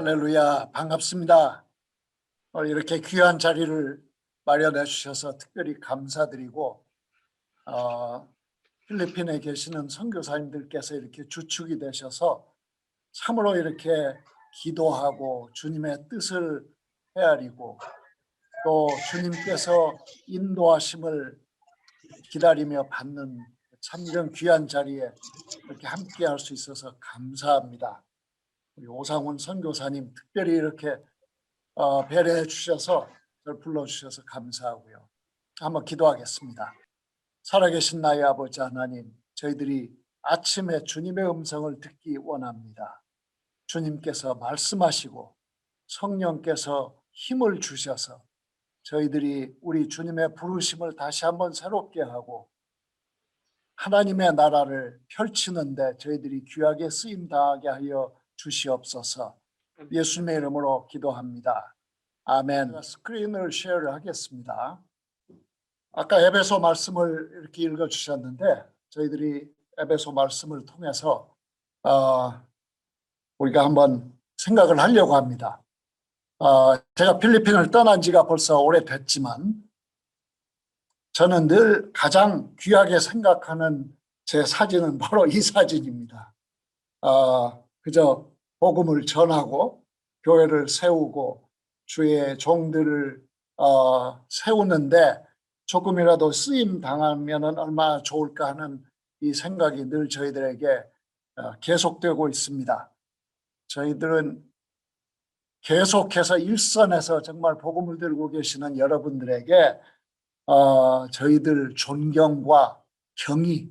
할렐루야, 반갑습니다. 오늘 이렇게 귀한 자리를 마련해 주셔서 특별히 감사드리고, 필리핀에 계시는 선교사님들께서 이렇게 주축이 되셔서 참으로 이렇게 기도하고 주님의 뜻을 헤아리고 또 주님께서 인도하심을 기다리며 받는 참 이런 귀한 자리에 이렇게 함께 할 수 있어서 감사합니다. 우리 오상훈 선교사님 특별히 이렇게 배려해 주셔서 저를 불러주셔서 감사하고요. 한번 기도하겠습니다. 살아계신 나의 아버지 하나님, 저희들이 아침에 주님의 음성을 듣기 원합니다. 주님께서 말씀하시고 성령께서 힘을 주셔서 저희들이 우리 주님의 부르심을 다시 한번 새롭게 하고 하나님의 나라를 펼치는데 저희들이 귀하게 쓰임 당하게 하여 주시옵소서. 예수님의 이름으로 기도합니다. 아멘. 제가 스크린을 쉐어를 하겠습니다. 아까 에베소 말씀을 이렇게 읽어주셨는데 저희들이 에베소 말씀을 통해서 우리가 한번 생각을 하려고 합니다. 제가 필리핀을 떠난 지가 벌써 오래됐지만 저는 늘 가장 귀하게 생각하는 제 사진은 바로 이 사진입니다. 그저 복음을 전하고 교회를 세우고 주의 종들을 세우는데 조금이라도 쓰임 당하면 얼마나 좋을까 하는 이 생각이 늘 저희들에게 계속되고 있습니다. 저희들은 계속해서 일선에서 정말 복음을 들고 계시는 여러분들에게 저희들 존경과 경의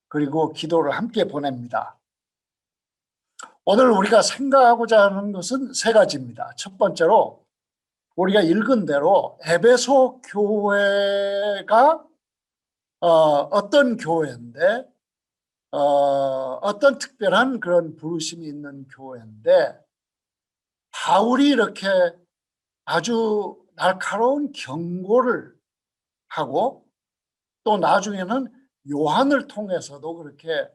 그리고 기도를 함께 보냅니다. 오늘 우리가 생각하고자 하는 것은 세 가지입니다. 첫 번째로 우리가 읽은 대로 에베소 교회가 어떤 교회인데 어떤 특별한 그런 부르심이 있는 교회인데 바울이 이렇게 아주 날카로운 경고를 하고 또 나중에는 요한을 통해서도 그렇게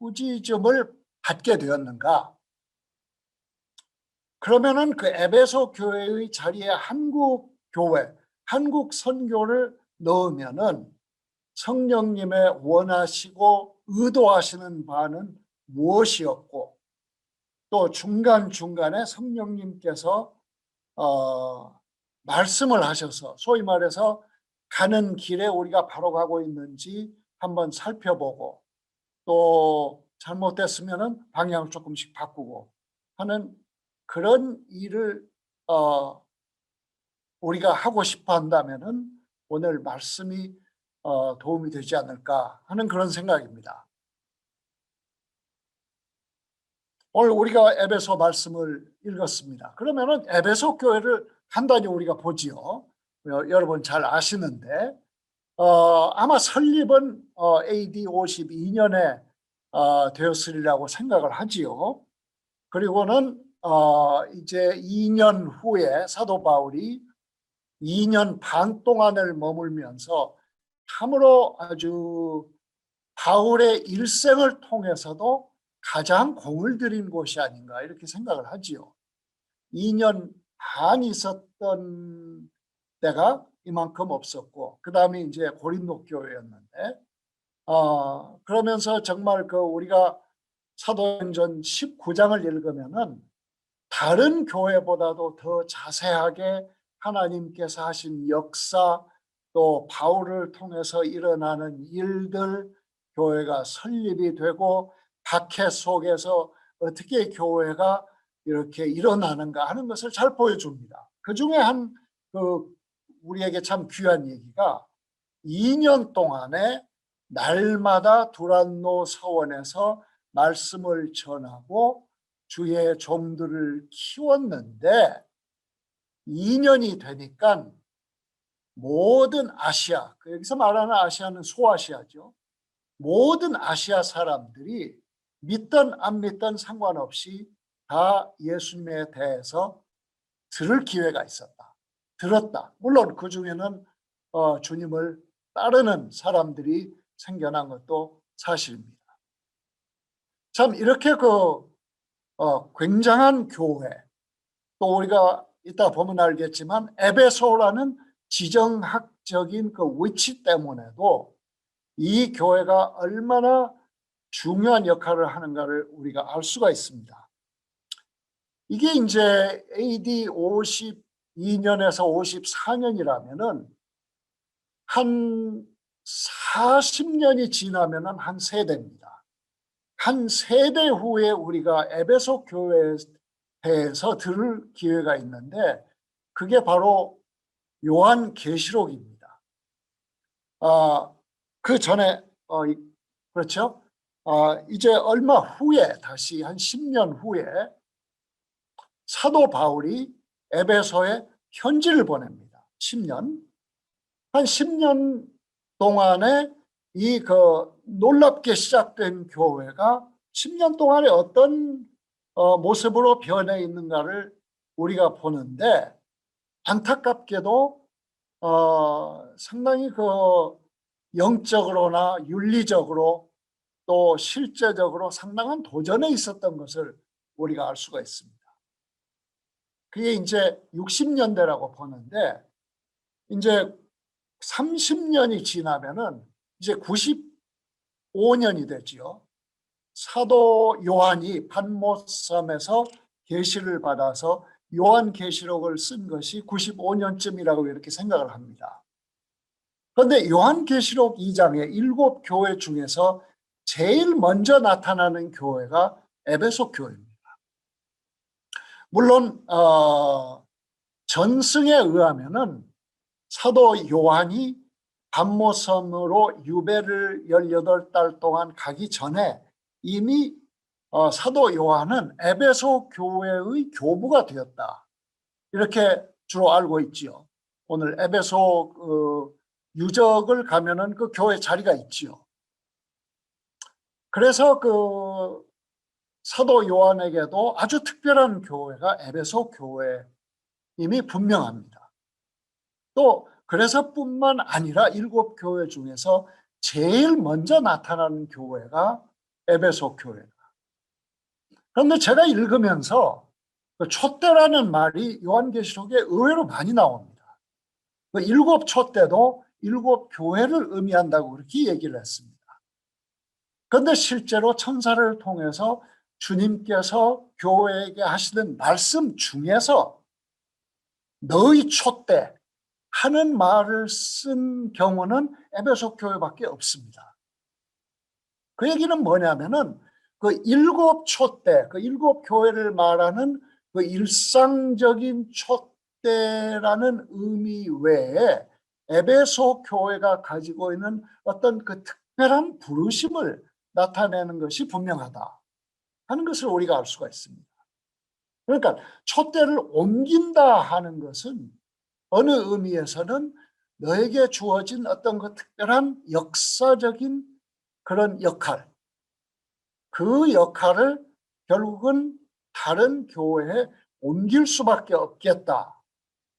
꾸짖음을 받게 되었는가? 그러면은 그 에베소 교회의 자리에 한국 교회, 한국 선교를 넣으면은 성령님의 원하시고 의도하시는 바는 무엇이었고 또 중간중간에 성령님께서 말씀을 하셔서 소위 말해서 가는 길에 우리가 바로 가고 있는지 한번 살펴보고 또 잘못됐으면은 방향을 조금씩 바꾸고 하는 그런 일을 우리가 하고 싶어 한다면은 오늘 말씀이 도움이 되지 않을까 하는 그런 생각입니다. 오늘 우리가 에베소 말씀을 읽었습니다. 그러면은 에베소 교회를 간단히 우리가 보지요. 여러분 잘 아시는데 아마 설립은 AD 52년에 되었으리라고 생각을 하지요. 그리고는 이제 2년 후에 사도 바울이 2년 반 동안을 머물면서 참으로 아주 바울의 일생을 통해서도 가장 공을 들인 곳이 아닌가 이렇게 생각을 하지요. 2년 반 있었던 때가 이만큼 없었고 그 다음에 이제 고린도 교회였는데 그러면서 정말 그 우리가 사도행전 19장을 읽으면은 다른 교회보다도 더 자세하게 하나님께서 하신 역사 또 바울을 통해서 일어나는 일들 교회가 설립이 되고 박해 속에서 어떻게 교회가 이렇게 일어나는가 하는 것을 잘 보여줍니다. 그 중에 우리에게 참 귀한 얘기가 2년 동안에 날마다 두란노 서원에서 말씀을 전하고 주의 종들을 키웠는데 2년이 되니까 모든 아시아, 여기서 말하는 아시아는 소아시아죠. 모든 아시아 사람들이 믿든 안 믿든 상관없이 다 예수님에 대해서 들을 기회가 있었다. 들었다. 물론 그 중에는 주님을 따르는 사람들이 생겨난 것도 사실입니다. 참 이렇게 굉장한 교회, 또 우리가 이따 보면 알겠지만 에베소라는 지정학적인 그 위치 때문에도 이 교회가 얼마나 중요한 역할을 하는가를 우리가 알 수가 있습니다. 이게 이제 AD 52년에서 54년이라면은 한 40년이 지나면은 한 세대입니다. 한 세대 후에 우리가 에베소 교회에서 들을 기회가 있는데 그게 바로 요한계시록입니다. 그 전에 그렇죠? 이제 얼마 후에 다시 한 10년 후에 사도 바울이 에베소에 편지를 보냅니다. 10년. 한 10년 동안에 이 놀랍게 시작된 교회가 10년 동안에 어떤 모습으로 변해 있는가를 우리가 보는데 안타깝게도 상당히 영적으로나 윤리적으로 또 실제적으로 상당한 도전에 있었던 것을 우리가 알 수가 있습니다. 그게 이제 60년대라고 보는데 이제 30년이 지나면은 이제 95년이 되지요. 사도 요한이 patmos섬에서 계시를 받아서 요한계시록을 쓴 것이 95년쯤이라고 이렇게 생각을 합니다. 그런데 요한계시록 2장의 7 교회 중에서 제일 먼저 나타나는 교회가 에베소 교회입니다. 물론 전승에 의하면은 사도 요한이 patmos섬으로 유배를 18달 동안 가기 전에 이미 사도 요한은 에베소 교회의 교부가 되었다. 이렇게 주로 알고 있지요. 오늘 에베소 유적을 가면은 그 교회 자리가 있지요. 그래서 사도 요한에게도 아주 특별한 교회가 에베소 교회임이 분명합니다. 또 그래서뿐만 아니라 7 교회 중에서 제일 먼저 나타나는 교회가 에베소 교회다. 그런데 제가 읽으면서 촛대라는 말이 요한계시록에 의외로 많이 나옵니다. 7 촛대도 7 교회를 의미한다고 그렇게 얘기를 했습니다. 그런데 실제로 천사를 통해서 주님께서 교회에게 하시는 말씀 중에서 너희 촛대 하는 말을 쓴 경우는 에베소 교회밖에 없습니다. 그 얘기는 뭐냐면은 7 촛대, 7 교회를 말하는 일상적인 촛대라는 의미 외에 에베소 교회가 가지고 있는 어떤 특별한 부르심을 나타내는 것이 분명하다 하는 것을 우리가 알 수가 있습니다. 그러니까 촛대를 옮긴다 하는 것은 어느 의미에서는 너에게 주어진 어떤 특별한 역사적인 그런 역할, 그 역할을 결국은 다른 교회에 옮길 수밖에 없겠다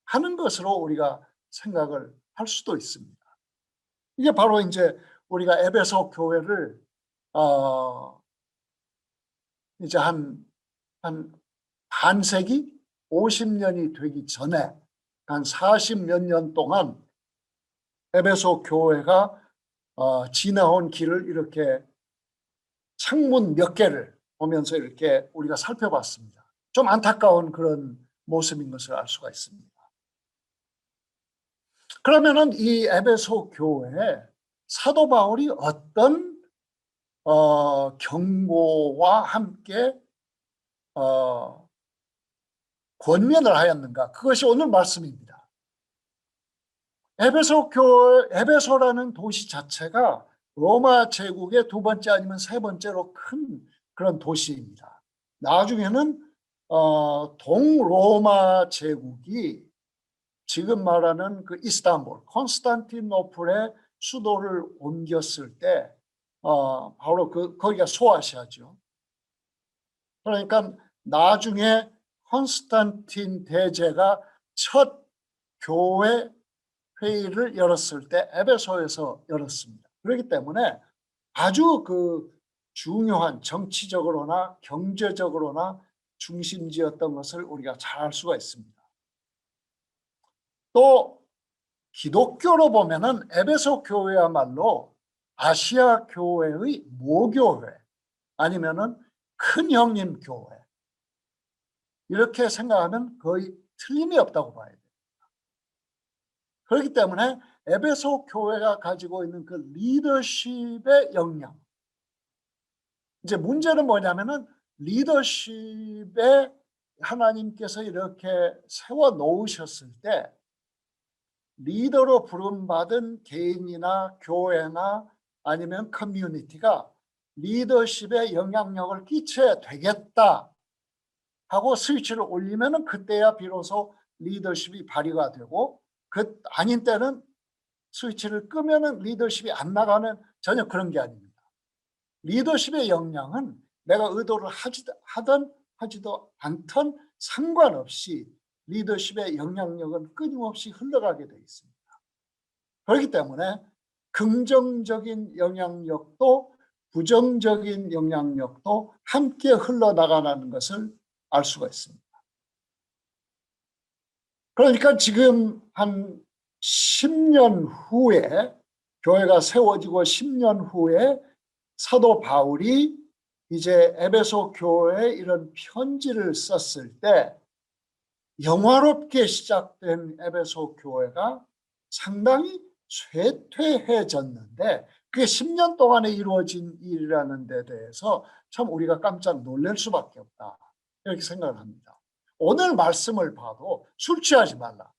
하는 것으로 우리가 생각을 할 수도 있습니다. 이게 바로 이제 우리가 에베소 교회를 이제 한 반세기 50년이 되기 전에 한 40몇 년 동안 에베소 교회가 지나온 길을 이렇게 창문 몇 개를 보면서 이렇게 우리가 살펴봤습니다. 좀 안타까운 그런 모습인 것을 알 수가 있습니다. 그러면은 이 에베소 교회에 사도 바울이 어떤 경고와 함께 권면을 하였는가? 그것이 오늘 말씀입니다. 에베소라는 도시 자체가 로마 제국의 2번째 아니면 3번째로 큰 그런 도시입니다. 나중에는 동로마 제국이 지금 말하는 이스탄불, 콘스탄티노플의 수도를 옮겼을 때 바로 거기가 소아시아죠. 그러니까 나중에 콘스탄틴 대제가 첫 교회 회의를 열었을 때 에베소에서 열었습니다. 그렇기 때문에 아주 중요한 정치적으로나 경제적으로나 중심지였던 것을 우리가 잘 알 수가 있습니다. 또 기독교로 보면은 에베소 교회야말로 아시아 교회의 모교회 아니면은 큰 형님 교회 이렇게 생각하면 거의 틀림이 없다고 봐야 돼요. 그렇기 때문에 에베소 교회가 가지고 있는 그 리더십의 역량. 이제 문제는 뭐냐면은 리더십에 하나님께서 이렇게 세워 놓으셨을 때 리더로 부름받은 개인이나 교회나 아니면 커뮤니티가 리더십에 영향력을 끼쳐야 되겠다 하고 스위치를 올리면은 그때야 비로소 리더십이 발휘가 되고 그 아닌 때는 스위치를 끄면은 리더십이 안 나가는 전혀 그런 게 아닙니다. 리더십의 역량은 내가 의도를 하든 하지도 않든 상관없이 리더십의 영향력은 끊임없이 흘러가게 되어 있습니다. 그렇기 때문에 긍정적인 영향력도 부정적인 영향력도 함께 흘러나가는 것을 알 수가 있습니다. 그러니까 지금 한 10년 후에 교회가 세워지고 10년 후에 사도 바울이 이제 에베소 교회에 이런 편지를 썼을 때 영화롭게 시작된 에베소 교회가 상당히 쇠퇴해졌는데 그게 10년 동안에 이루어진 일이라는 데 대해서 참 우리가 깜짝 놀랄 수밖에 없다. 이렇게 생각을 합니다. 오늘 말씀을 봐도 술 취하지 말라.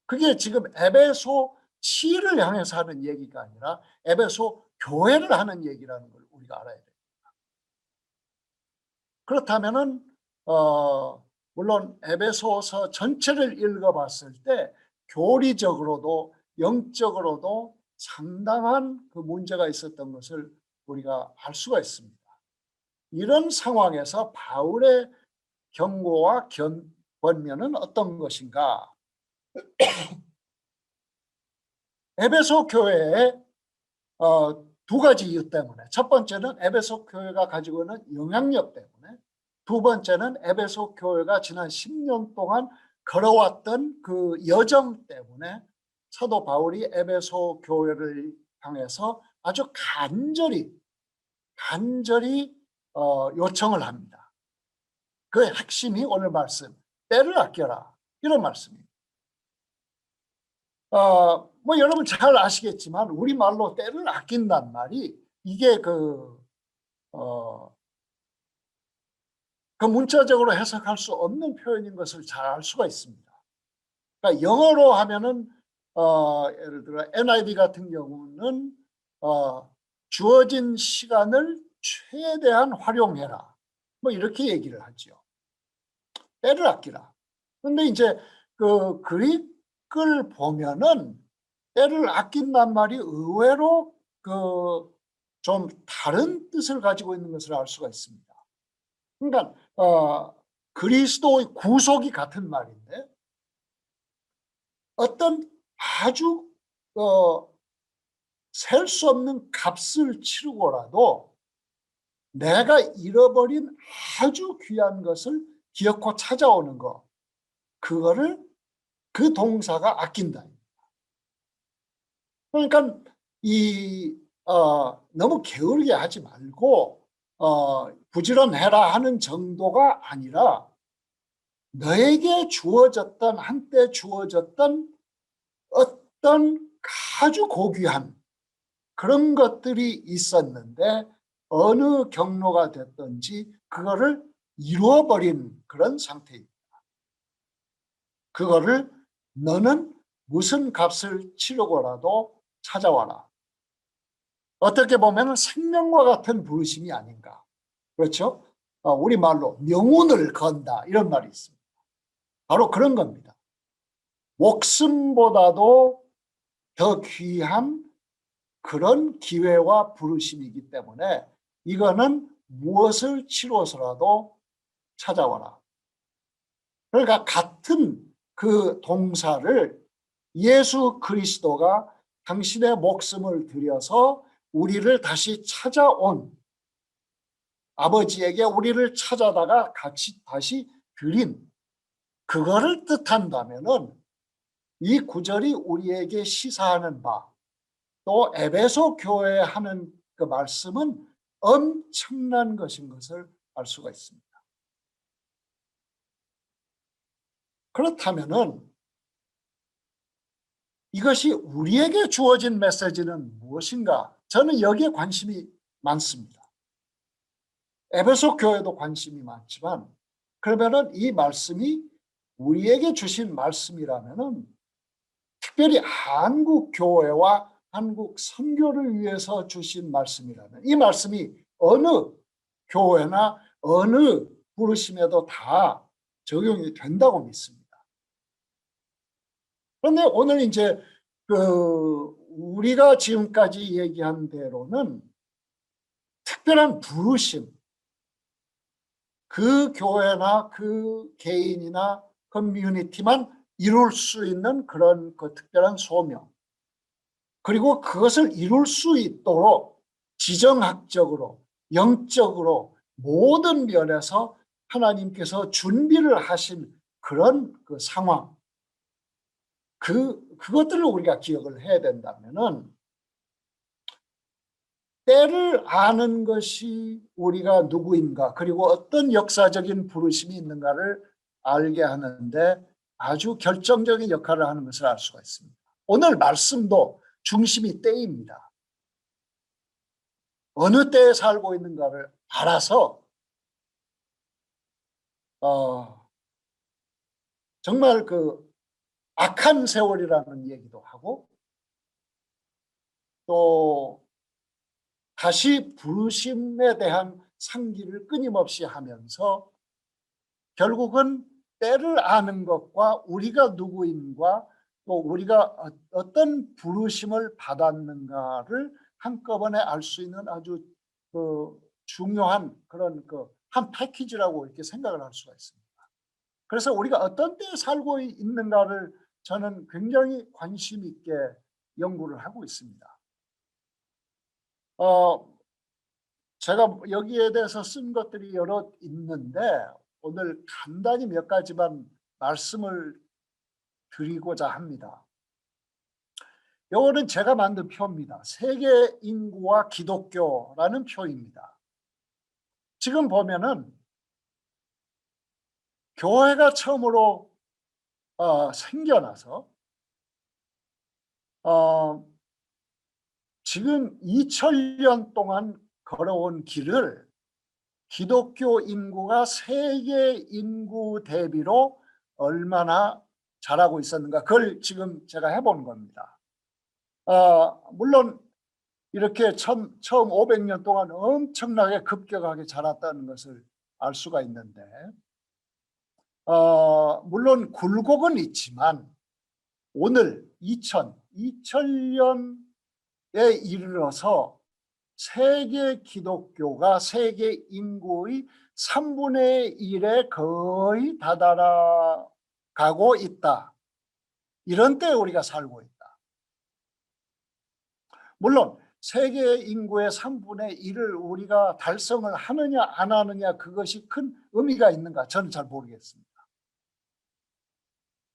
그게 지금 에베소 시를 향해서 하는 얘기가 아니라 에베소 교회를 하는 얘기라는 걸 우리가 알아야 됩니다. 그렇다면은 물론 에베소서 전체를 읽어봤을 때 교리적으로도 영적으로도 상당한 그 문제가 있었던 것을 우리가 알 수가 있습니다. 이런 상황에서 바울의 경고와 권면은 어떤 것인가? 에베소 교회에 두 가지 이유 때문에 첫 번째는 에베소 교회가 가지고 있는 영향력 때문에 두 번째는 에베소 교회가 지난 10년 동안 걸어왔던 그 여정 때문에 사도 바울이 에베소 교회를 향해서 아주 간절히 요청을 합니다. 그 핵심이 오늘 말씀 때를 아껴라 이런 말씀입니다. 뭐 여러분 잘 아시겠지만 우리말로 때를 아낀단 말이 이게 그 문자적으로 해석할 수 없는 표현인 것을 잘 알 수가 있습니다. 그러니까 영어로 하면은 예를 들어 NIV 같은 경우는 주어진 시간을 최대한 활용해라. 뭐 이렇게 얘기를 하죠. 때를 아끼라. 근데 이제 그 그릭을 보면은 때를 아낀단 말이 의외로 그 좀 다른 뜻을 가지고 있는 것을 알 수가 있습니다. 그러니까 그리스도의 구속이 같은 말인데 어떤 아주 셀 수 없는 값을 치르고라도 내가 잃어버린 아주 귀한 것을 기어코 찾아오는 것 그거를 그 동사가 아낀다. 그러니까 너무 게으르게 하지 말고 부지런해라 하는 정도가 아니라 너에게 주어졌던 한때 주어졌던 어떤 아주 고귀한 그런 것들이 있었는데 어느 경로가 됐든지 그거를 이루어버린 그런 상태입니다. 그거를 너는 무슨 값을 치르고라도 찾아와라. 어떻게 보면 생명과 같은 부르심이 아닌가. 그렇죠? 우리말로 명운을 건다 이런 말이 있습니다. 바로 그런 겁니다. 목숨보다도 더 귀한 그런 기회와 부르심이기 때문에 이거는 무엇을 치러서라도 찾아와라. 그러니까 같은 그 동사를 예수 그리스도가 당신의 목숨을 들여서 우리를 다시 찾아온 아버지에게 우리를 찾아다가 같이 다시 드린 그거를 뜻한다면은 이 구절이 우리에게 시사하는 바, 또 에베소 교회에 하는 그 말씀은 엄청난 것인 것을 알 수가 있습니다. 그렇다면은 이것이 우리에게 주어진 메시지는 무엇인가? 저는 여기에 관심이 많습니다. 에베소 교회도 관심이 많지만, 그러면은 이 말씀이 우리에게 주신 말씀이라면은 특별히 한국 교회와 한국 선교를 위해서 주신 말씀이라면 이 말씀이 어느 교회나 어느 부르심에도 다 적용이 된다고 믿습니다. 그런데 오늘 이제 우리가 지금까지 얘기한 대로는 특별한 부르심, 그 교회나 그 개인이나 커뮤니티만 이룰 수 있는 그런 그 특별한 소명, 그리고 그것을 이룰 수 있도록 지정학적으로, 영적으로 모든 면에서 하나님께서 준비를 하신 그런 그 상황, 그것들을 우리가 기억을 해야 된다면은 때를 아는 것이 우리가 누구인가, 그리고 어떤 역사적인 부르심이 있는가를 알게 하는데 아주 결정적인 역할을 하는 것을 알 수가 있습니다. 오늘 말씀도 중심이 때입니다. 어느 때에 살고 있는가를 알아서 정말 그 악한 세월이라는 얘기도 하고, 또 다시 부르심에 대한 상기를 끊임없이 하면서 결국은 때를 아는 것과 우리가 누구인가, 또 우리가 어떤 부르심을 받았는가를 한꺼번에 알 수 있는 아주 중요한 그런 한 패키지라고 이렇게 생각을 할 수가 있습니다. 그래서 우리가 어떤 때에 살고 있는가를 저는 굉장히 관심 있게 연구를 하고 있습니다. 제가 여기에 대해서 쓴 것들이 여러 있는데 오늘 간단히 몇 가지만 말씀을 드리고자 합니다. 이거는 제가 만든 표입니다. 세계 인구와 기독교라는 표입니다. 지금 보면은 교회가 처음으로 생겨나서 지금 2000년 동안 걸어온 길을 기독교 인구가 세계 인구 대비로 얼마나 잘하고 있었는가, 그걸 지금 제가 해본 겁니다. 물론 이렇게 처음 500년 동안 엄청나게 급격하게 자랐다는 것을 알 수가 있는데, 물론 굴곡은 있지만 오늘 2000년에 이르러서 세계 기독교가 세계 인구의 3분의 1에 거의 다다라가고 있다. 이런 때에 우리가 살고 있다. 물론 세계 인구의 3분의 1을 우리가 달성을 하느냐 안 하느냐, 그것이 큰 의미가 있는가, 저는 잘 모르겠습니다.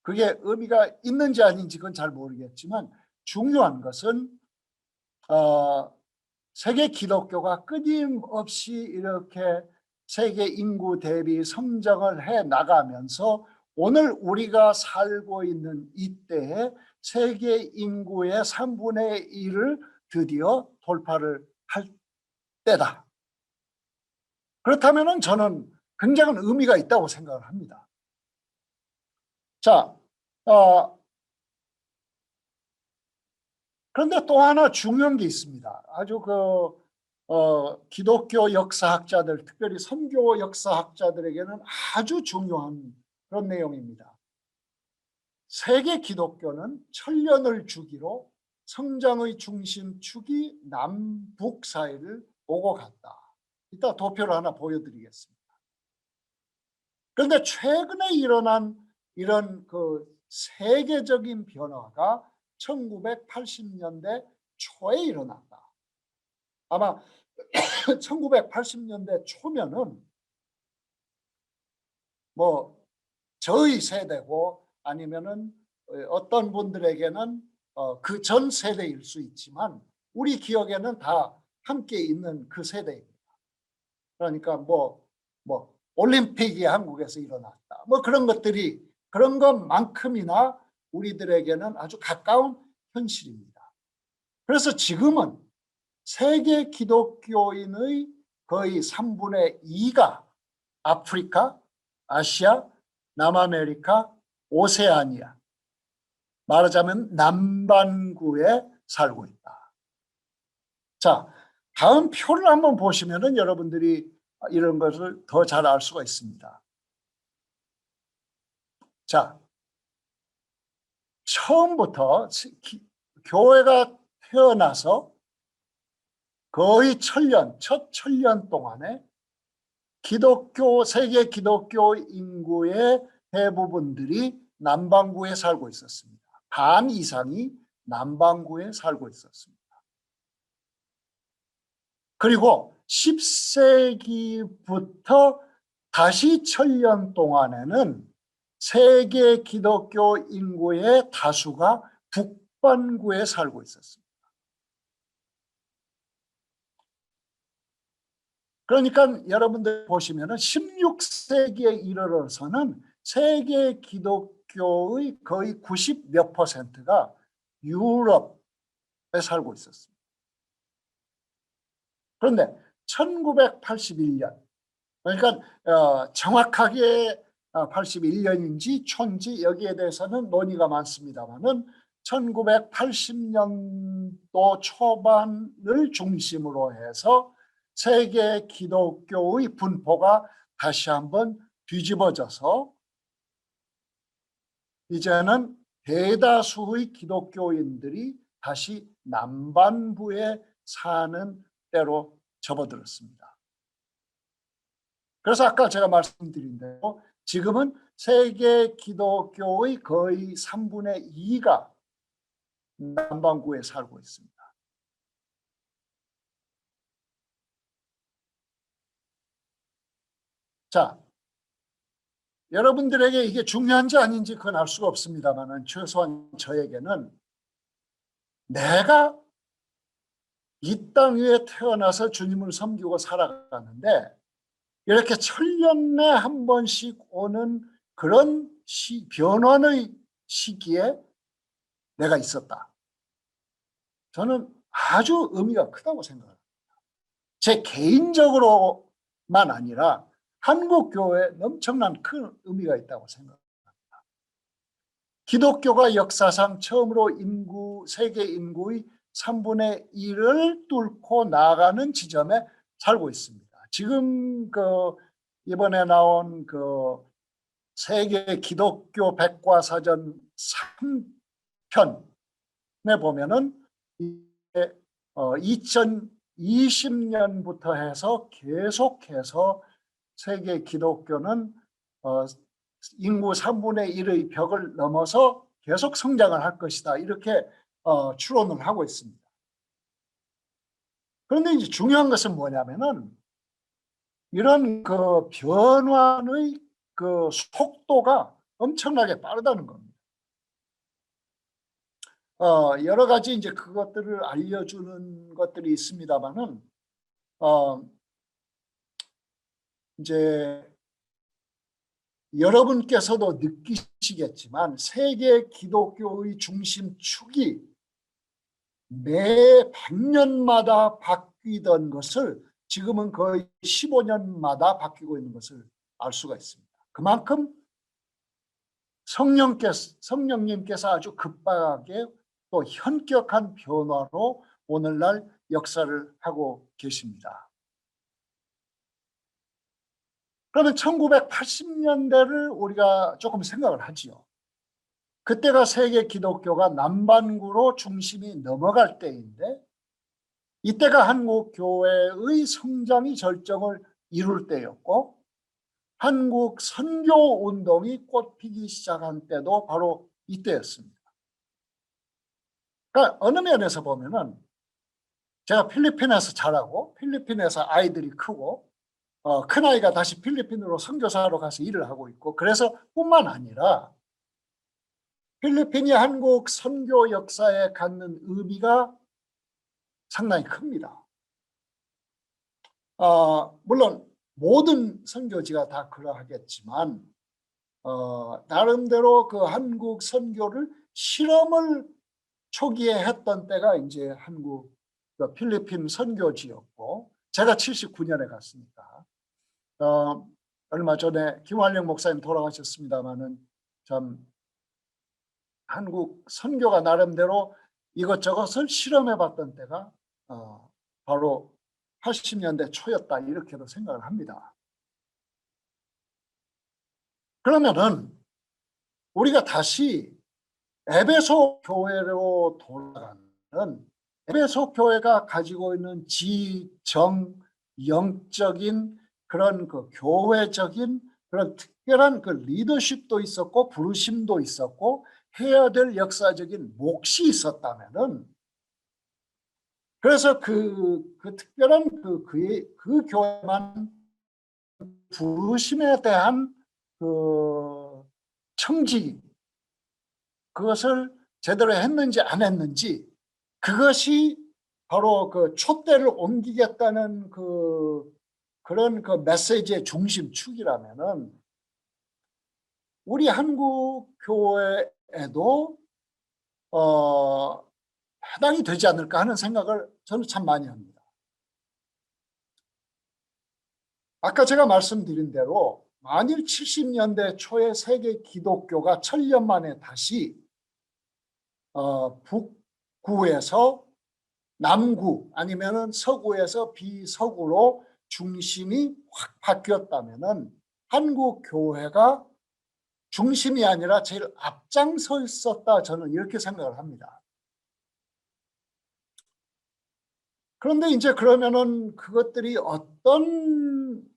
그게 의미가 있는지 아닌지 그건 잘 모르겠지만 중요한 것은 세계 기독교가 끊임없이 이렇게 세계 인구 대비 성장을 해 나가면서 오늘 우리가 살고 있는 이때에 세계 인구의 3분의 1을 드디어 돌파를 할 때다. 그렇다면 저는 굉장한 의미가 있다고 생각을 합니다. 자, 그런데 또 하나 중요한 게 있습니다. 아주 기독교 역사학자들, 특별히 선교 역사학자들에게는 아주 중요한 그런 내용입니다. 세계 기독교는 천년을 주기로 성장의 중심축이 남북 사이를 오고 갔다. 이따 도표를 하나 보여드리겠습니다. 그런데 최근에 일어난 이런 세계적인 변화가 1980년대 초에 일어났다. 아마 1980년대 초면은 뭐 저희 세대고 아니면은 어떤 분들에게는 그 전 세대일 수 있지만 우리 기억에는 다 함께 있는 그 세대입니다. 그러니까 뭐 올림픽이 한국에서 일어났다. 뭐 그런 것들이 그런 것만큼이나 우리들에게는 아주 가까운 현실입니다. 그래서 지금은 세계 기독교인의 거의 3분의 2가 아프리카, 아시아, 남아메리카, 오세아니아, 말하자면 남반구에 살고 있다. 자, 다음 표를 한번 보시면은 여러분들이 이런 것을 더 잘 알 수가 있습니다. 자, 처음부터 교회가 태어나서 거의 첫 천년 동안에 세계 기독교 인구의 대부분들이 남반구에 살고 있었습니다. 반 이상이 남반구에 살고 있었습니다. 그리고 10세기부터 다시 천년 동안에는 세계 기독교 인구의 다수가 북반구에 살고 있었습니다. 그러니까 여러분들 보시면은 16세기에 이르러서는 세계 기독교의 거의 90 몇 %가 유럽에 살고 있었습니다. 그런데 1981년, 그러니까 정확하게 81년인지 초인지 여기에 대해서는 논의가 많습니다만은 1980년도 초반을 중심으로 해서 세계 기독교의 분포가 다시 한번 뒤집어져서 이제는 대다수의 기독교인들이 다시 남반부에 사는 때로 접어들었습니다. 그래서 아까 제가 말씀드린 대로 지금은 세계 기독교의 거의 3분의 2가 남반구에 살고 있습니다. 자, 여러분들에게 이게 중요한지 아닌지 그건 알 수가 없습니다만 최소한 저에게는 내가 이 땅 위에 태어나서 주님을 섬기고 살아가는데 이렇게 천년에 한 번씩 오는 그런 변환의 시기에 내가 있었다. 저는 아주 의미가 크다고 생각합니다. 제 개인적으로만 아니라 한국 교회에 엄청난 큰 의미가 있다고 생각합니다. 기독교가 역사상 처음으로 세계 인구의 3분의 1을 뚫고 나가는 지점에 살고 있습니다. 지금 이번에 나온 세계 기독교 백과사전 3편에 보면은 2020년부터 해서 계속해서 세계 기독교는 인구 3분의 1의 벽을 넘어서 계속 성장을 할 것이다. 이렇게 추론을 하고 있습니다. 그런데 이제 중요한 것은 뭐냐면은 이런 변환의 속도가 엄청나게 빠르다는 겁니다. 여러 가지 이제 그것들을 알려주는 것들이 있습니다만은 이제 여러분께서도 느끼시겠지만 세계 기독교의 중심축이 매 100년마다 바뀌던 것을 지금은 거의 15년마다 바뀌고 있는 것을 알 수가 있습니다. 그만큼 성령님께서 아주 급박하게 또 현격한 변화로 오늘날 역사를 하고 계십니다. 그러면 1980년대를 우리가 조금 생각을 하지요. 그때가 세계 기독교가 남반구로 중심이 넘어갈 때인데 이때가 한국 교회의 성장이 절정을 이룰 때였고 한국 선교 운동이 꽃피기 시작한 때도 바로 이때였습니다. 그러니까 어느 면에서 보면은 제가 필리핀에서 자라고 필리핀에서 아이들이 크고 큰아이가 다시 필리핀으로 선교사로 가서 일을 하고 있고, 그래서 뿐만 아니라 필리핀이 한국 선교 역사에 갖는 의미가 상당히 큽니다. 물론 모든 선교지가 다 그러하겠지만 나름대로 그 한국 선교를 실험을 초기에 했던 때가 이제 한국 그 필리핀 선교지였고, 제가 79년에 갔으니까 얼마 전에 김환영 목사님 돌아가셨습니다마는 참 한국 선교가 나름대로 이것저것을 실험해 봤던 때가 바로 80년대 초였다, 이렇게도 생각을 합니다. 그러면은 우리가 다시 에베소 교회로 돌아가는, 에베소 교회가 가지고 있는 지정 영적인 그런 그 교회적인 그런 특별한 그 리더십도 있었고 부르심도 있었고 해야 될 역사적인 몫이 있었다면은, 그래서 그 특별한 그 교회만 부르심에 대한 그 청지, 그것을 제대로 했는지 안 했는지, 그것이 바로 그 촛대를 옮기겠다는 그런 그 메시지의 중심축이라면은 우리 한국 교회에도 해당이 되지 않을까 하는 생각을 저는 참 많이 합니다. 아까 제가 말씀드린 대로 만일 70년대 초에 세계 기독교가 1000년 만에 다시 북구에서 남구 아니면은 서구에서 비서구로 중심이 확 바뀌었다면은 한국 교회가 중심이 아니라 제일 앞장서 있었다, 저는 이렇게 생각을 합니다. 그런데 이제 그러면은 그것들이 어떤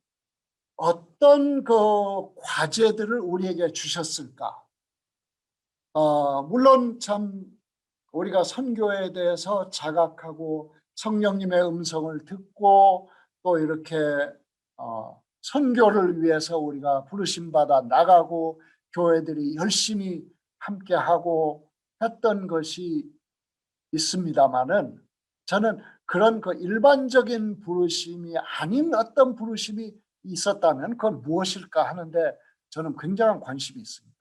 그 과제들을 우리에게 주셨을까? 물론 참 우리가 선교에 대해서 자각하고 성령님의 음성을 듣고 또 이렇게 선교를 위해서 우리가 부르심받아 나가고 교회들이 열심히 함께하고 했던 것이 있습니다마는, 저는 그런 그 일반적인 부르심이 아닌 어떤 부르심이 있었다면 그건 무엇일까 하는데 저는 굉장한 관심이 있습니다.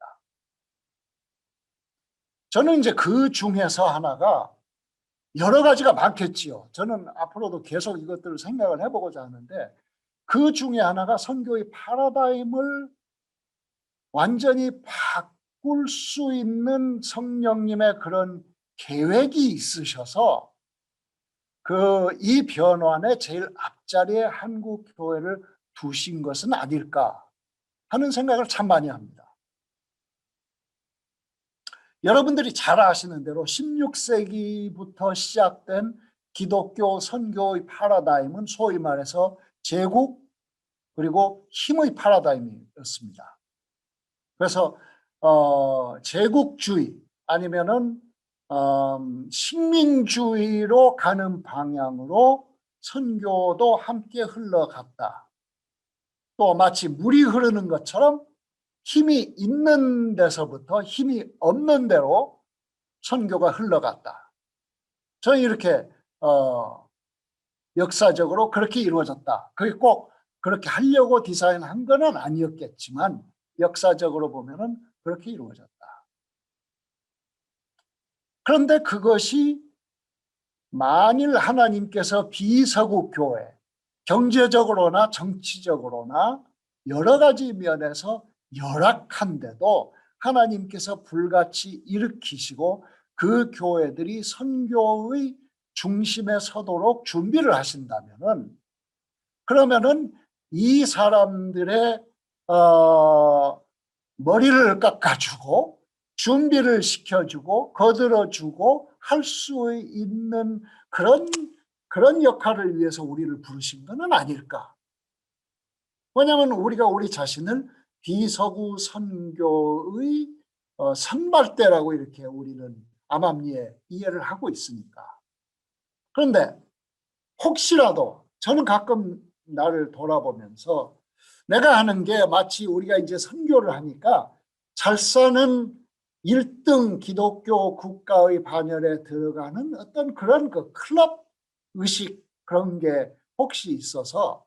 저는 이제 그 중에서 하나가, 여러 가지가 많겠지요. 저는 앞으로도 계속 이것들을 생각을 해보고자 하는데, 그 중에 하나가 선교의 패러다임을 완전히 바꿀 수 있는 성령님의 그런 계획이 있으셔서 이 변환의 제일 앞자리에 한국 교회를 두신 것은 아닐까 하는 생각을 참 많이 합니다. 여러분들이 잘 아시는 대로 16세기부터 시작된 기독교 선교의 패러다임은 소위 말해서 제국 그리고 힘의 패러다임이었습니다. 그래서 제국주의 아니면은 식민주의로 가는 방향으로 선교도 함께 흘러갔다. 또 마치 물이 흐르는 것처럼 힘이 있는 데서부터 힘이 없는 데로 선교가 흘러갔다. 저는 이렇게 역사적으로 그렇게 이루어졌다. 그게 꼭 그렇게 하려고 디자인한 건 아니었겠지만 역사적으로 보면은 그렇게 이루어졌다. 그런데 그것이 만일 하나님께서 비서구 교회, 경제적으로나 정치적으로나 여러 가지 면에서 열악한데도 하나님께서 불같이 일으키시고 그 교회들이 선교의 중심에 서도록 준비를 하신다면은, 그러면은 이 사람들의 머리를 깎아주고 준비를 시켜주고 거들어주고 할 수 있는 그런 역할을 위해서 우리를 부르신 것은 아닐까. 왜냐하면 우리가 우리 자신을 비서구 선교의 선발대라고 이렇게 우리는 암암리에 이해를 하고 있으니까. 그런데 혹시라도 저는 가끔 나를 돌아보면서 내가 하는 게 마치 우리가 이제 선교를 하니까 잘 사는 1등 기독교 국가의 반열에 들어가는 어떤 그런 그 클럽 의식 그런 게 혹시 있어서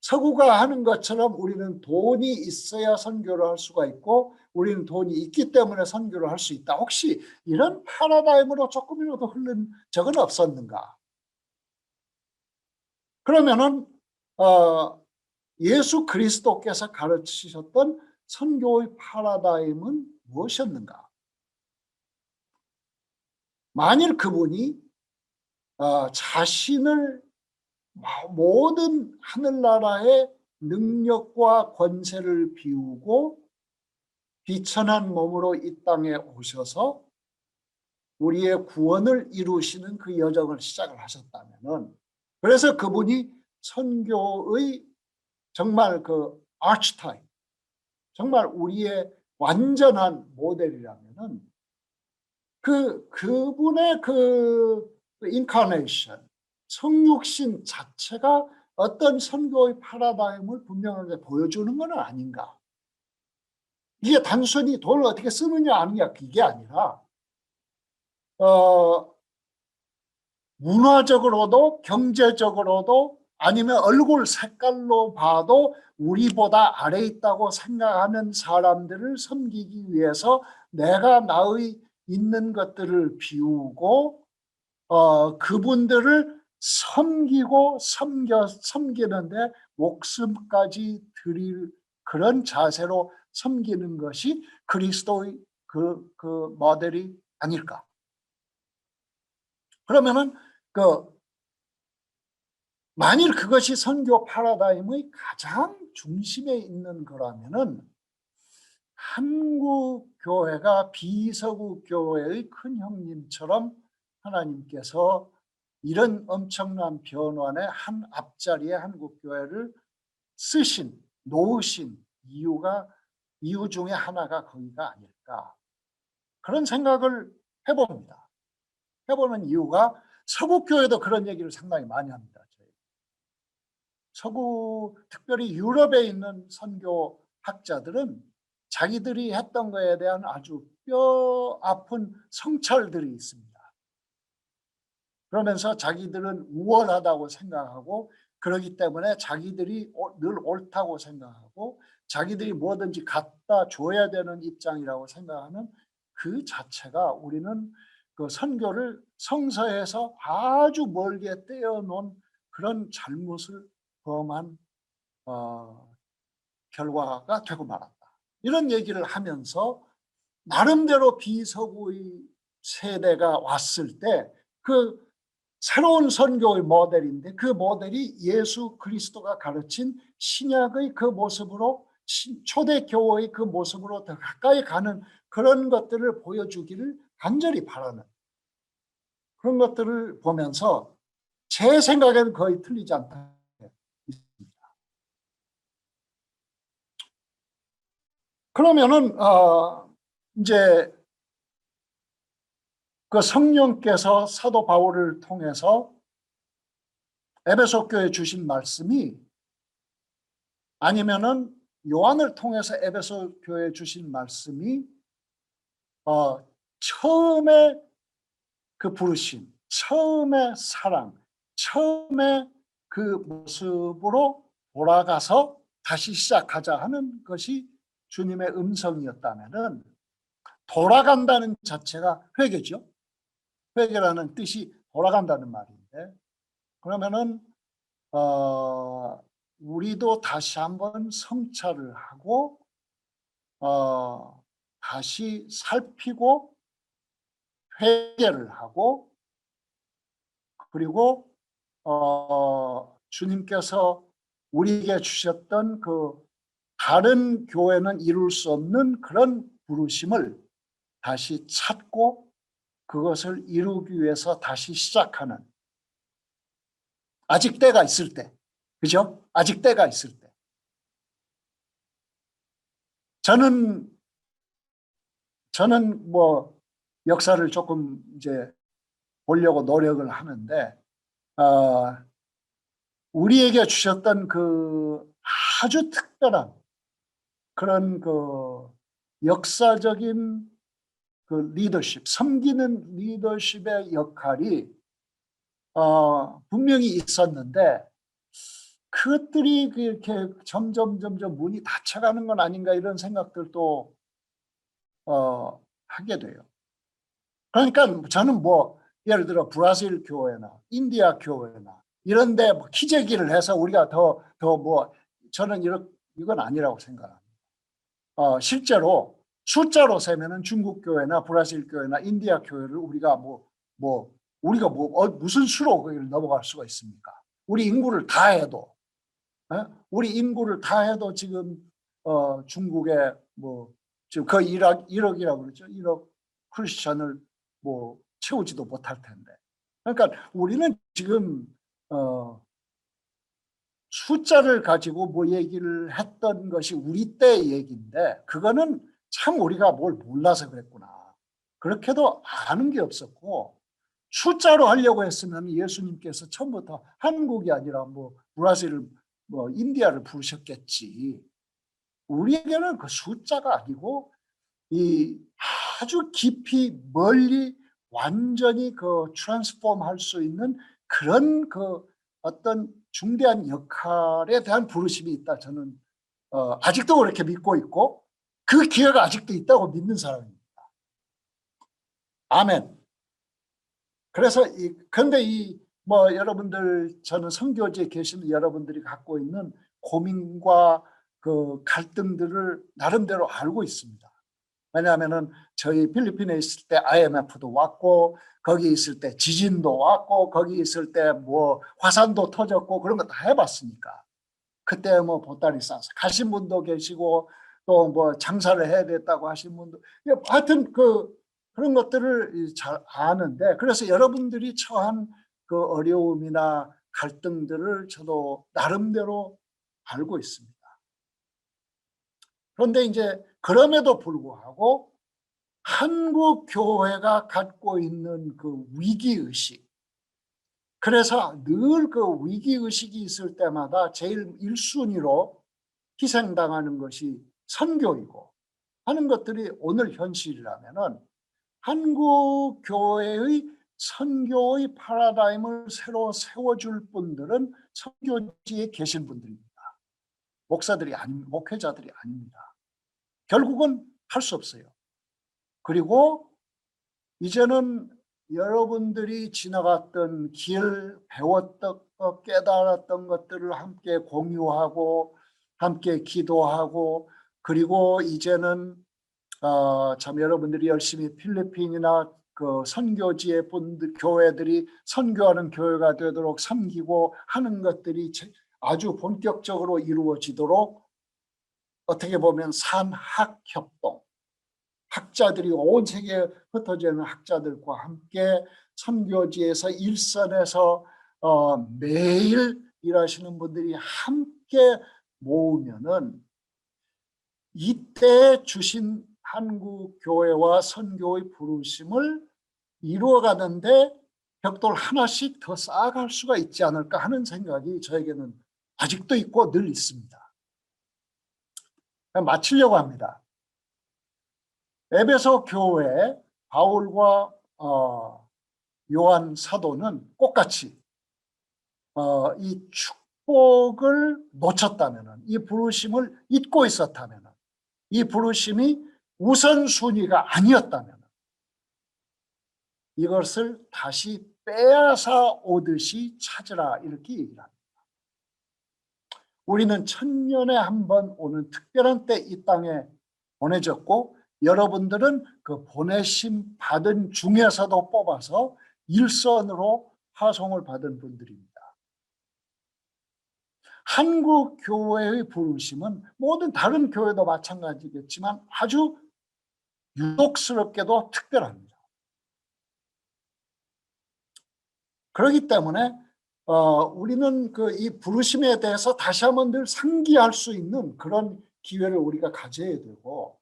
서구가 하는 것처럼 우리는 돈이 있어야 선교를 할 수가 있고 우리는 돈이 있기 때문에 선교를 할 수 있다. 혹시 이런 패러다임으로 조금이라도 흐른 적은 없었는가? 그러면은 예수 그리스도께서 가르치셨던 선교의 패러다임은 무엇이었는가? 만일 그분이 자신을 모든 하늘나라의 능력과 권세를 비우고 비천한 몸으로 이 땅에 오셔서 우리의 구원을 이루시는 그 여정을 시작을 하셨다면은 그래서 그분이 선교의 정말 그 아치타입 정말 우리의 완전한 모델이라면은 그분의 그 인카네이션 성육신 자체가 어떤 선교의 패러다임을 분명하게 보여주는 건 아닌가. 이게 단순히 돈을 어떻게 쓰느냐 아니냐 이게 아니라 문화적으로도 경제적으로도 아니면 얼굴 색깔로 봐도 우리보다 아래 있다고 생각하는 사람들을 섬기기 위해서 내가 나의 있는 것들을 비우고 그분들을 섬기고 섬기는데 목숨까지 드릴 그런 자세로 섬기는 것이 그리스도의 그 모델이 아닐까. 그러면은 만일 그것이 선교 패러다임의 가장 중심에 있는 거라면은 한국 교회가 비서구 교회의 큰 형님처럼 하나님께서 이런 엄청난 변환의 한 앞자리에 한국 교회를 놓으신 이유 중에 하나가 거기가 아닐까. 그런 생각을 해봅니다. 해보는 이유가 서구 교회도 그런 얘기를 상당히 많이 합니다. 서구 특별히 유럽에 있는 선교학자들은 자기들이 했던 거에 대한 아주 뼈 아픈 성찰들이 있습니다. 그러면서 자기들은 우월하다고 생각하고 그러기 때문에 자기들이 늘 옳다고 생각하고 자기들이 뭐든지 갖다 줘야 되는 입장이라고 생각하는 그 자체가 우리는 그 선교를 성서에서 아주 멀게 떼어놓은 그런 잘못을 범한 결과가 되고 말았다. 이런 얘기를 하면서 나름대로 비서구의 세대가 왔을 때 그 새로운 선교의 모델인데 그 모델이 예수 그리스도가 가르친 신약의 그 모습으로 초대교회의 그 모습으로 더 가까이 가는 그런 것들을 보여주기를 간절히 바라는 그런 것들을 보면서 제 생각에는 거의 틀리지 않다. 그러면은 이제 그 성령께서 사도 바울을 통해서 에베소 교회에 주신 말씀이 아니면은 요한을 통해서 에베소 교회에 주신 말씀이 처음에 그 부르심, 처음에 사랑, 처음에 그 모습으로 돌아가서 다시 시작하자 하는 것이 주님의 음성이었다면은 돌아간다는 자체가 회개죠. 회개라는 뜻이 돌아간다는 말인데 그러면은 우리도 다시 한번 성찰을 하고 다시 살피고 회개를 하고 그리고 주님께서 우리에게 주셨던 그 다른 교회는 이룰 수 없는 그런 부르심을 다시 찾고 그것을 이루기 위해서 다시 시작하는 아직 때가 있을 때, 그죠? 아직 때가 있을 때. 저는 뭐 역사를 조금 이제 보려고 노력을 하는데 우리에게 주셨던 그 아주 특별한 그런 그 역사적인 그 리더십, 섬기는 리더십의 역할이 분명히 있었는데 그것들이 이렇게 점점 문이 닫혀가는 건 아닌가 이런 생각들도 하게 돼요. 그러니까 저는 뭐 예를 들어 브라질 교회나 인디아 교회나 이런데 뭐 기재기를 해서 우리가 더 뭐 저는 이건 아니라고 생각합니다. 실제로 숫자로 세면은 중국 교회나 브라질 교회나 인디아 교회를 우리가 무슨 수로 거기를 넘어갈 수가 있습니까? 우리 인구를 다 해도 우리 인구를 다 해도 지금 중국에 뭐 지금 거의 1억이라고 그러죠. 1억 크리스천을 뭐 채우지도 못할 텐데. 그러니까 우리는 지금 숫자를 가지고 뭐 얘기를 했던 것이 우리 때 얘기인데 그거는 참 우리가 뭘 몰라서 그랬구나. 그렇게도 아는 게 없었고 숫자로 하려고 했으면 예수님께서 처음부터 한국이 아니라 뭐 브라질을 뭐 인디아를 부르셨겠지. 우리에게는 그 숫자가 아니고 이 아주 깊이 멀리 완전히 그 트랜스폼 할 수 있는 그런 그 어떤 중대한 역할에 대한 부르심이 있다. 저는 아직도 그렇게 믿고 있고 그 기회가 아직도 있다고 믿는 사람입니다. 아멘. 그래서 근데 뭐 여러분들 저는 선교지에 계신 여러분들이 갖고 있는 고민과 그 갈등들을 나름대로 알고 있습니다. 왜냐하면은 저희 필리핀에 있을 때 IMF도 왔고 거기 있을 때 지진도 왔고 거기 있을 때 뭐 화산도 터졌고 그런 거 다 해봤으니까 그때 뭐 보따리 싸서 가신 분도 계시고 또 뭐 장사를 해야 됐다고 하신 분도 하여튼 그런 것들을 잘 아는데 그래서 여러분들이 처한 그 어려움이나 갈등들을 저도 나름대로 알고 있습니다. 그런데 이제 그럼에도 불구하고 한국 교회가 갖고 있는 그 위기의식, 그래서 늘 그 위기의식이 있을 때마다 제일 1순위로 희생당하는 것이 선교이고 하는 것들이 오늘 현실이라면은 한국 교회의 선교의 파라다임을 새로 세워줄 분들은 선교지에 계신 분들입니다. 목회자들이 아닙니다. 결국은 할 수 없어요. 그리고 이제는 여러분들이 지나갔던 길, 배웠던 것, 깨달았던 것들을 함께 공유하고 함께 기도하고 그리고 이제는 참 여러분들이 열심히 필리핀이나 그 선교지의 분들 교회들이 선교하는 교회가 되도록 섬기고 하는 것들이 아주 본격적으로 이루어지도록 어떻게 보면 산학협동 학자들이 온 세계에 흩어져 있는 학자들과 함께 선교지에서 일선에서 매일 일하시는 분들이 함께 모으면은 이때 주신 한국 교회와 선교의 부르심을 이루어가는데 벽돌 하나씩 더 쌓아갈 수가 있지 않을까 하는 생각이 저에게는 아직도 있고 늘 있습니다. 마치려고 합니다. 에베소 교회 바울과 요한 사도는 똑같이 이 축복을 놓쳤다면, 이 부르심을 잊고 있었다면, 이 부르심이 우선순위가 아니었다면 이것을 다시 빼앗아 오듯이 찾으라 이렇게 얘기를 합니다. 우리는 천년에 한 번 오는 특별한 때 이 땅에 보내졌고 여러분들은 그 보내심 받은 중에서도 뽑아서 일선으로 파송을 받은 분들입니다. 한국 교회의 부르심은 모든 다른 교회도 마찬가지겠지만 아주 유독스럽게도 특별합니다. 그렇기 때문에 우리는 이 부르심에 대해서 다시 한번 늘 상기할 수 있는 그런 기회를 우리가 가져야 되고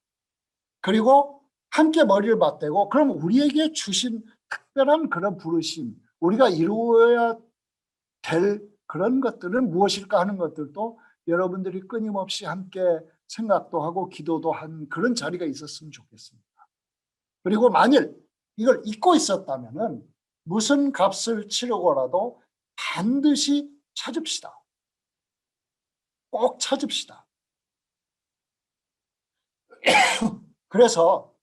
그리고 함께 머리를 맞대고 그럼 우리에게 주신 특별한 그런 부르심 우리가 이루어야 될 그런 것들은 무엇일까 하는 것들도 여러분들이 끊임없이 함께 생각도 하고 기도도 한 그런 자리가 있었으면 좋겠습니다. 그리고 만일 이걸 잊고 있었다면은 무슨 값을 치르고라도 반드시 찾읍시다. 꼭 찾읍시다. 그래서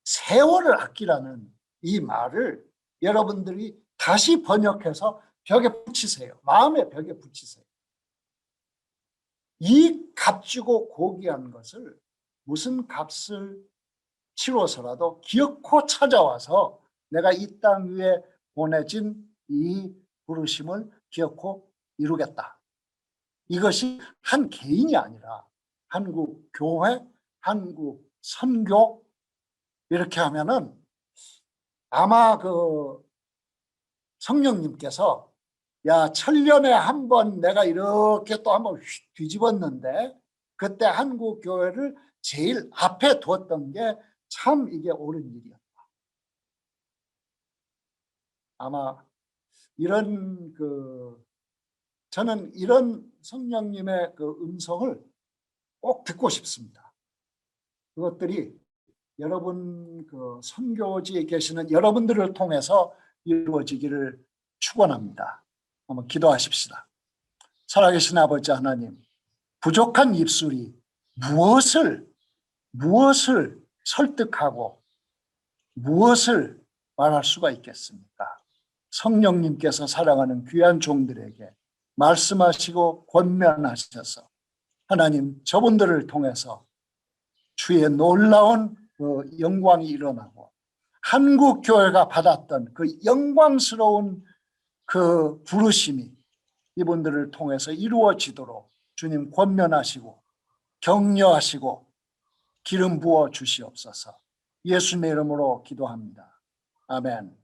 세월을 아끼라는 이 말을 여러분들이 다시 번역해서 벽에 붙이세요. 마음의 벽에 붙이세요. 이 값지고 고귀한 것을 무슨 값을 치러서라도 기어코 찾아와서 내가 이 땅 위에 보내진 이 부르심을 기어코 이루겠다. 이것이 한 개인이 아니라 한국 교회, 한국 선교 이렇게 하면은 아마 그 성령님께서 야, 천년에 한 번 내가 이렇게 또 한번 뒤집었는데 그때 한국 교회를 제일 앞에 두었던 게 참 이게 옳은 일이었다. 아마 이런 저는 이런 성령님의 그 음성을 꼭 듣고 싶습니다. 그것들이 여러분 그 선교지에 계시는 여러분들을 통해서 이루어지기를 축원합니다. 한번 기도하십시다. 살아계신 아버지 하나님, 부족한 입술이 무엇을 설득하고 무엇을 말할 수가 있겠습니까? 성령님께서 사랑하는 귀한 종들에게 말씀하시고 권면하셔서 하나님 저분들을 통해서 주의 놀라운 그 영광이 일어나고 한국 교회가 받았던 그 영광스러운 그 부르심이 이분들을 통해서 이루어지도록 주님 권면하시고 격려하시고 기름 부어 주시옵소서. 예수님의 이름으로 기도합니다. 아멘.